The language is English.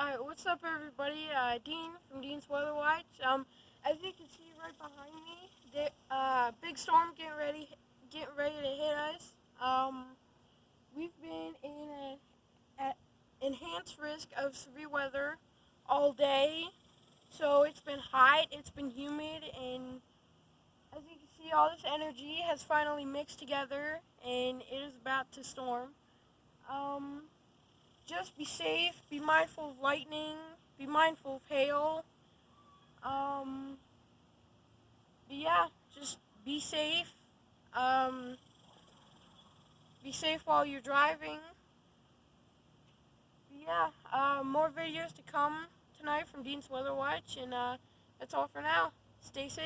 What's up, everybody? Dean from Dean's Weather Watch. As you can see right behind me, the big storm getting ready to hit us. We've been in a enhanced risk of severe weather all day, so it's been hot, it's been humid, and as you can see, all this energy has finally mixed together, and it is about to storm. Um, just be safe, be mindful of lightning, be mindful of hail. Um, but yeah, just be safe. Um, be safe while you're driving. But yeah, more videos to come tonight from Dean's Weather Watch, and that's all for now. Stay safe.